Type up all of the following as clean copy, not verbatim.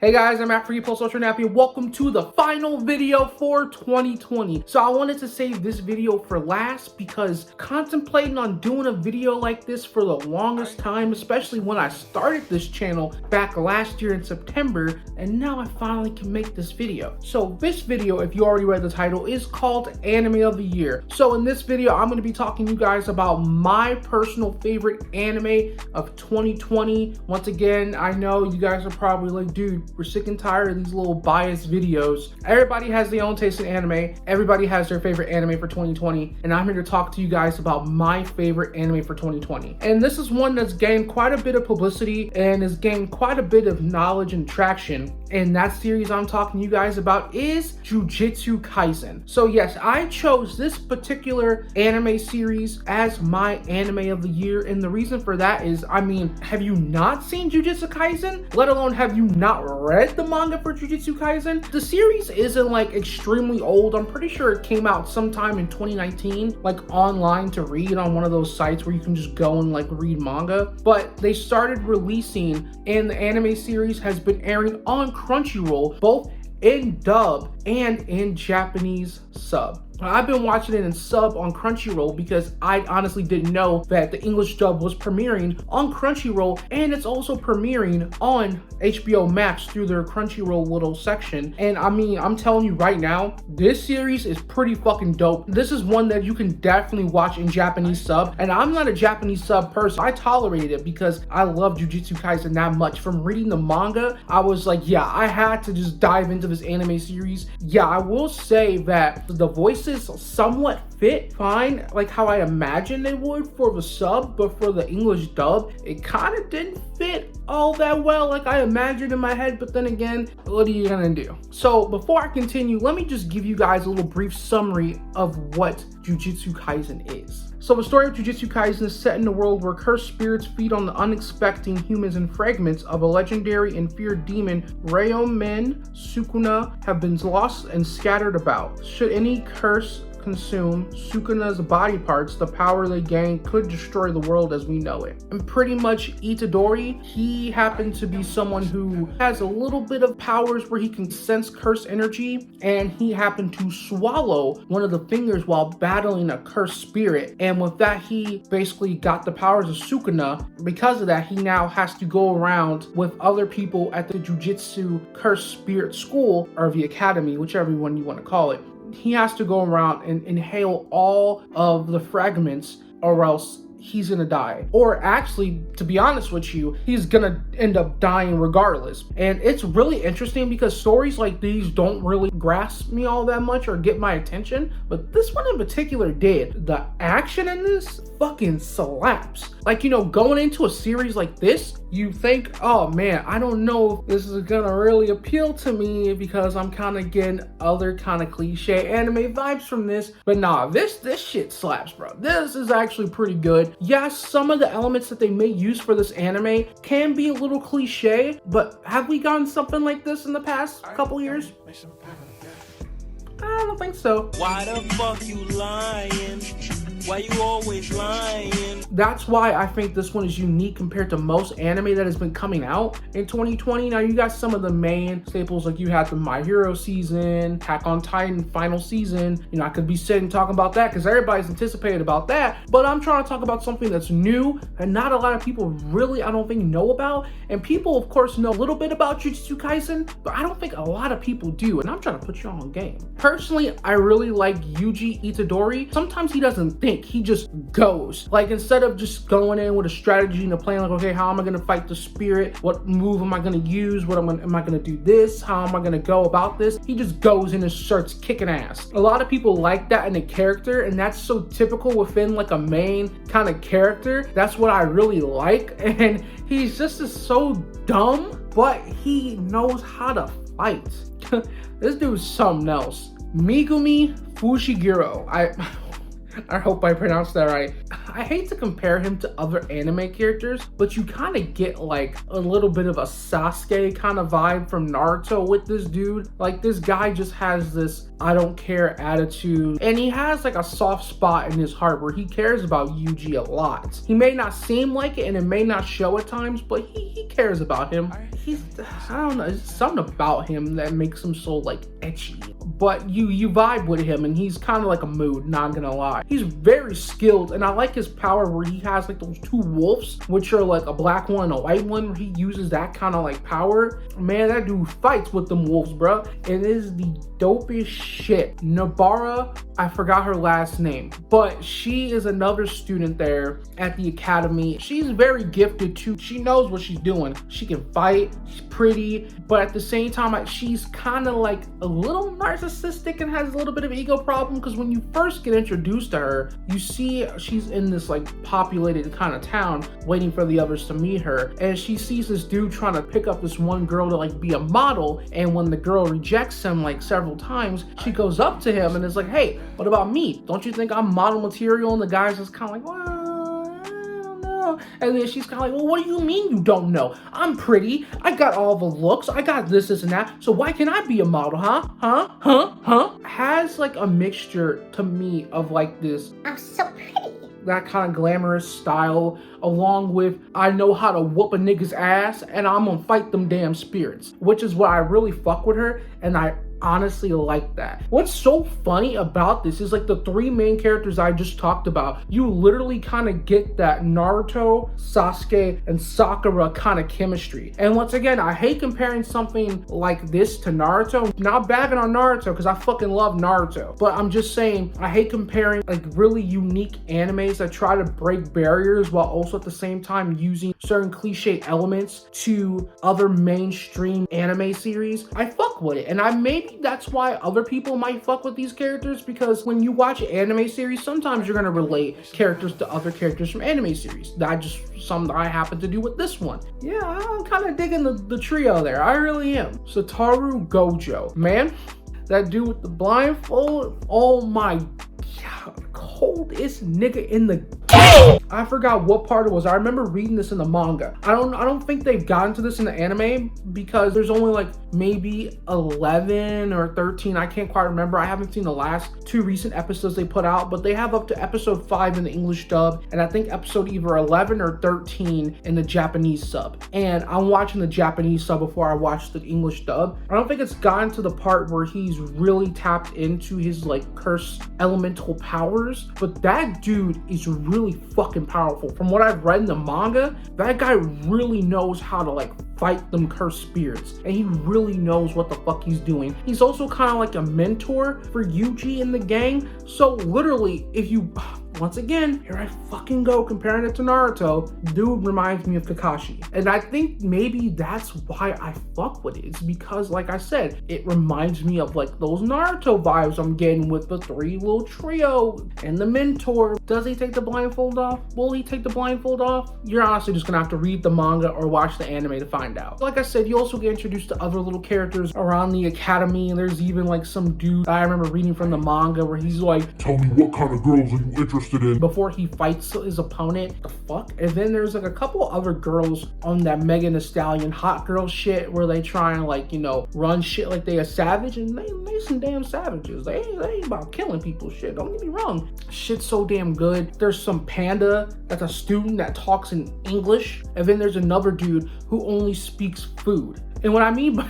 Hey guys, I'm AfroGeek PlusUltraNappy and welcome to the final video for 2020. So I wanted to save this video for last because contemplating on doing a video like this for the longest time, especially when I started this channel back last year in September, and now I finally can make this video. So this video, if you already read the title, is called Anime of the Year. So in this video, I'm going to be talking to you guys about my personal favorite anime of 2020. Once again, I know you guys are probably like, dude, we're sick and tired of these little biased videos. Everybody has their own taste in anime. Everybody has their favorite anime for 2020. And I'm here to talk to you guys about my favorite anime for 2020. And this is one that's gained quite a bit of publicity and has gained quite a bit of knowledge and traction. And that series I'm talking to you guys about is Jujutsu Kaisen. So yes, I chose this particular anime series as my anime of the year. And the reason for that is, I mean, have you not seen Jujutsu Kaisen? Let alone have you not read the manga for Jujutsu Kaisen? The series isn't like extremely old. I'm pretty sure it came out sometime in 2019, like online to read on one of those sites where you can just go and like read manga. But they started releasing, and the anime series has been airing on Crunchyroll, both in dub and in Japanese sub. I've been watching it in sub on Crunchyroll because I honestly didn't know that the English dub was premiering on Crunchyroll, and it's also premiering on HBO Max through their Crunchyroll little section. And I mean, I'm telling you right now, this series is pretty fucking dope. This is one that you can definitely watch in Japanese sub, and I'm not a Japanese sub person. I tolerated it because I love Jujutsu Kaisen that much. From reading the manga, I was like, yeah, I had to just dive into this anime series. Yeah, I will say that the voices somewhat fit fine, like how I imagined they would for the sub, but for the English dub, it kind of didn't fit all that well like I imagined in my head. But then again, what are you gonna do? So before I continue, let me just give you guys a little brief summary of what Jujutsu Kaisen is. So the story of Jujutsu Kaisen is set in a world where cursed spirits feed on the unexpected humans and fragments of a legendary and feared demon. Ryomen Sukuna have been lost and scattered about. Should any curse consume Sukuna's body parts, the power they gain could destroy the world as we know it. And pretty much Itadori, he happened to be someone who has a little bit of powers where he can sense cursed energy, and he happened to swallow one of the fingers while battling a cursed spirit. And with that, he basically got the powers of Sukuna. Because of that, he now has to go around with other people at the Jujutsu Cursed Spirit School, or the Academy, whichever one you want to call it. He has to go around and inhale all of the fragments, or else he's gonna die. Or actually, to be honest with you, he's gonna end up dying regardless. And it's really interesting because stories like these don't really grasp me all that much or get my attention, but this one in particular did. The action in this fucking slaps. Like, you know, going into a series like this, you think, oh man, I don't know if this is gonna really appeal to me because I'm kind of getting other kind of cliche anime vibes from this. But nah, this shit slaps, bro. This is actually pretty good. Yes, some of the elements that they may use for this anime can be a little cliche, but have we gotten something like this in the past couple years? I don't think so. Why the fuck you lying? Why you always lying? That's why I think this one is unique compared to most anime that has been coming out in 2020. Now you got some of the main staples, like you had the My Hero season, Attack on Titan final season. You know, I could be sitting talking about that because everybody's anticipated about that, but I'm trying to talk about something that's new and not a lot of people really, I don't think, know about. And people of course know a little bit about Jujutsu Kaisen, but I don't think a lot of people do, and I'm trying to put you on game. Personally, I really like Yuji Itadori. Sometimes he doesn't think, he just goes. Like, instead of just going in with a strategy and a plan, like, okay, how am I gonna fight the spirit? What move am I gonna use? Am I gonna do this? How am I gonna go about this? He just goes in and starts kicking ass. A lot of people like that in a character, and that's so typical within like a main kind of character. That's what I really like. And he's just so dumb, but he knows how to fight. This dude's something else. Megumi Fushiguro. I hope I pronounced that right. I hate to compare him to other anime characters, but you kind of get like a little bit of a Sasuke kind of vibe from Naruto with this dude. Like, this guy just has this I don't care attitude, and he has like a soft spot in his heart where he cares about Yuji a lot. He may not seem like it and it may not show at times, but he cares about him. I don't know, it's something about him that makes him so like etchy, but you vibe with him, and he's kind of like a mood, not gonna lie. He's very skilled, and I like his power where he has like those two wolves, which are like a black one and a white one, where he uses that kind of like power. Man, that dude fights with them wolves, bro. It is the dopest shit. Nobara, I forgot her last name, but she is another student there at the academy. She's very gifted too. She knows what she's doing. She can fight, she's pretty, but at the same time, she's kind of like a little narcissistic and has a little bit of ego problem, because when you first get introduced to her, you see she's in this like populated kind of town waiting for the others to meet her, and she sees this dude trying to pick up this one girl to like be a model, and when the girl rejects him like several times, she goes up to him and is like, hey, what about me? Don't you think I'm model material? And the guy's just kind of like, well, I don't know. And then she's kind of like, well, what do you mean you don't know? I'm pretty, I got all the looks, I got this and that, so why can't I be a model, huh? Has like a mixture to me of like this, I'm so pretty. that kind of glamorous style, along with I know how to whoop a nigga's ass and I'm gonna fight them damn spirits, which is what I really fuck with her, and I honestly like that. What's so funny about this is like the three main characters I just talked about, you literally kind of get that Naruto, Sasuke, and Sakura kind of chemistry. And once again, I hate comparing something like this to Naruto. Not bagging on Naruto, because I fucking love Naruto, but I'm just saying I hate comparing like really unique animes that try to break barriers while also at the same time using certain cliche elements to other mainstream anime series. I fuck with it, and maybe that's why other people might fuck with these characters, because when you watch an anime series, sometimes you're gonna relate characters to other characters from anime series. That's just something I happen to do with this one. Yeah, I'm kind of digging the trio there. I really am. Satoru Gojo. Man, that dude with the blindfold, oh my god, coldest nigga in the game. I forgot what part it was. I remember reading this in the manga. I don't think they've gotten to this in the anime, because there's only like maybe 11 or 13. I can't quite remember. I haven't seen the last two recent episodes they put out, but they have up to episode 5 in the English dub, and I think episode either 11 or 13 in the Japanese sub. And I'm watching the Japanese sub before I watch the English dub. I don't think it's gotten to the part where he's really tapped into his like curse elemental powers, but that dude is really fucking powerful. From what I've read in the manga, that guy really knows how to like fight them cursed spirits, and he really knows what the fuck he's doing. He's also kind of like a mentor for Yuji in the gang. So literally, if you, once again, here I fucking go comparing it to Naruto, dude reminds me of Kakashi. And I think maybe that's why I fuck with it. It's because, like I said, it reminds me of like those Naruto vibes I'm getting with the three little trio and the mentor. Does he take the blindfold off? Will he take the blindfold off? You're honestly just gonna have to read the manga or watch the anime to find out. Like I said, you also get introduced to other little characters around the academy, and there's even like some dude I remember reading from the manga where he's like, tell me what kind of girls are you interested in, before he fights his opponent. The fuck? And then there's like a couple other girls on that Megan Thee Stallion hot girl shit where they try and like, you know, run shit like they a savage, and they some damn savages. They ain't about killing people shit. Don't get me wrong. Shit's so damn good. There's some panda that's a student that talks in English, and then there's another dude who only speaks food. And what I mean by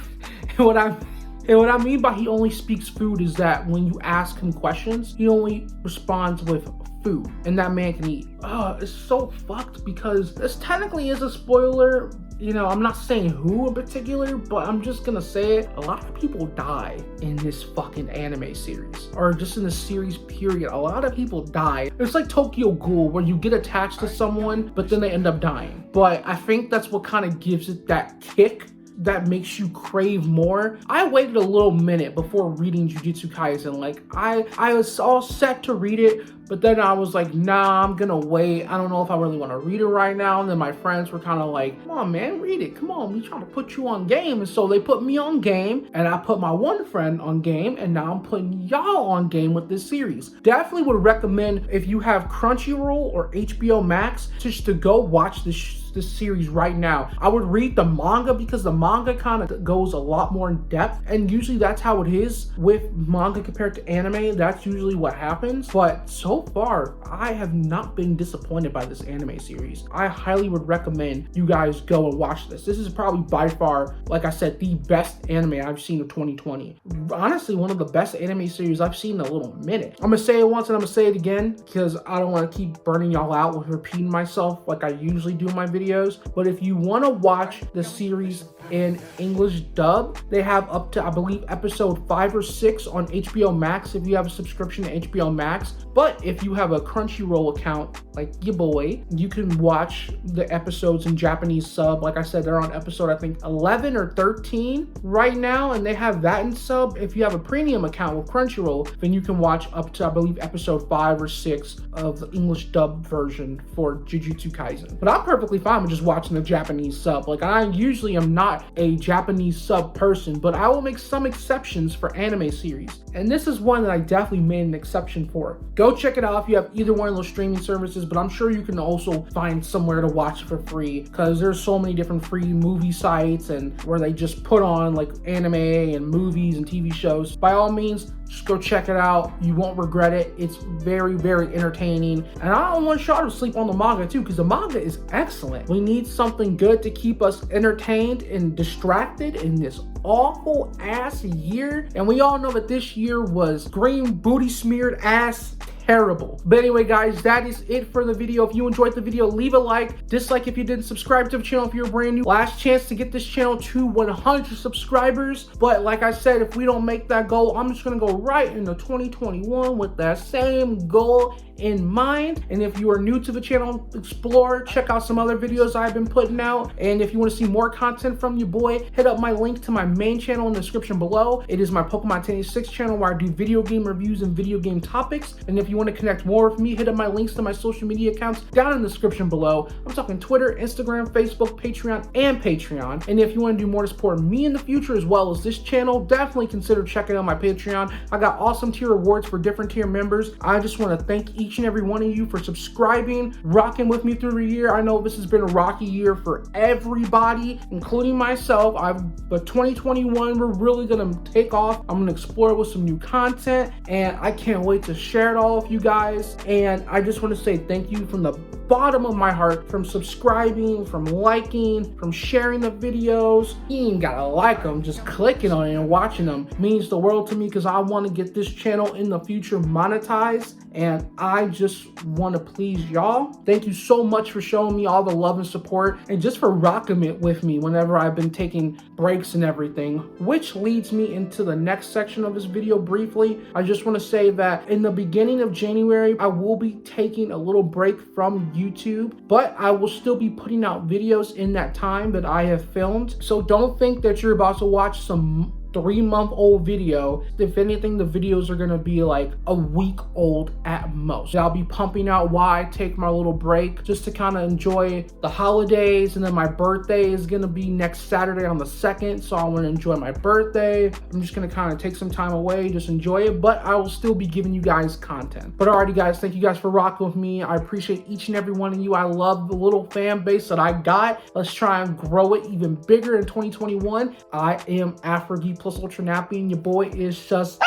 what I mean by he only speaks food is that when you ask him questions, he only responds with food, and that man can eat. It's so fucked, because this technically is a spoiler. You know, I'm not saying who in particular, but I'm just gonna say it. A lot of people die in this fucking anime series, or just in the series period. A lot of people die. It's like Tokyo Ghoul, where you get attached to someone, but then they end up dying. But I think that's what kind of gives it that kick that makes you crave more. I waited a little minute before reading Jujutsu Kaisen. Like I was all set to read it, But then I was like, nah, I'm gonna wait. I don't know if I really want to read it right now. And then my friends were kind of like, come on, man, read it. Come on, we trying to put you on game. And so they put me on game, and I put my one friend on game, and now I'm putting y'all on game with this series. Definitely would recommend, if you have Crunchyroll or HBO Max, just to go watch this series right now. I would read the manga because the manga kind of goes a lot more in depth, and usually that's how it is with manga compared to anime. That's usually what happens. But so far, I have not been disappointed by this anime series. I highly would recommend you guys go and watch this. This is probably by far, like I said, the best anime I've seen of 2020. Honestly, one of the best anime series I've seen in a little minute. I'm gonna say it once and I'm gonna say it again because I don't want to keep burning y'all out with repeating myself like I usually do in my videos. But if you want to watch the series in English dub, they have up to, I believe, episode 5 or 6 on HBO Max if you have a subscription to HBO Max. But if you have a Crunchyroll account like your boy, you can watch the episodes in Japanese sub. Like I said, they're on episode, I think, 11 or 13 right now, and they have that in sub. If you have a premium account with Crunchyroll, then you can watch up to, I believe, episode 5 or 6 of the English dub version for Jujutsu Kaisen. But I'm perfectly fine with just watching the Japanese sub. Like, I usually am not a Japanese sub person, but I will make some exceptions for anime series. And this is one that I definitely made an exception for. Go check it out if you have either one of those streaming services, but I'm sure you can also find somewhere to watch it for free because there's so many different free movie sites and where they just put on like anime and movies and TV shows. By all means, just go check it out. You won't regret it. It's very, very entertaining. And I don't want y'all to sleep on the manga too, because the manga is excellent. We need something good to keep us entertained and distracted in this awful ass year. And we all know that this year was green booty smeared ass terrible. But anyway, guys, that is it for the video. If you enjoyed the video, leave a like, dislike if you didn't, subscribe to the channel if you're brand new. Last chance to get this channel to 100 subscribers. But like I said, if we don't make that goal, I'm just gonna go right into 2021 with that same goal in mind. And if you are new to the channel, explore, check out some other videos I've been putting out. And if you want to see more content from your boy, hit up my link to my main channel in the description below. It is my Pokemon 1086 channel where I do video game reviews and video game topics. And if you want to connect more with me, hit up my links to my social media accounts down in the description below. I'm talking Twitter, Instagram, Facebook, Patreon, and Patreon. And if you want to do more to support me in the future as well as this channel, definitely consider checking out my Patreon. I got awesome tier rewards for different tier members. I just want to thank each and every one of you for subscribing, rocking with me through the year. I know this has been a rocky year for everybody, including myself. But 2021, we're really gonna take off. I'm gonna explore with some new content, and I can't wait to share it all with you guys. And I just want to say thank you from the bottom of my heart, from subscribing, from liking, from sharing the videos. You ain't gotta like them, just clicking on it and watching them means the world to me, because I want to get this channel in the future monetized, and I just want to please y'all. Thank you so much for showing me all the love and support, and just for rocking it with me whenever I've been taking breaks and everything, which leads me into the next section of this video briefly. I just want to say that in the beginning of January, I will be taking a little break from YouTube, but I will still be putting out videos in that time that I have filmed. So don't think that you're about to watch some 3-month-old video. If anything, the videos are gonna be like a week old at most. I'll be pumping out while I take my little break just to kind of enjoy the holidays, and then my birthday is gonna be next Saturday on the 2nd, so I want to enjoy my birthday. I'm just gonna kind of take some time away, just enjoy it, but I will still be giving you guys content. But alrighty, guys, thank you guys for rocking with me. I appreciate each and every one of you. I love the little fan base that I got. Let's try and grow it even bigger in 2021. I am AfroGeek PlusUltraNappy, and your boy is just...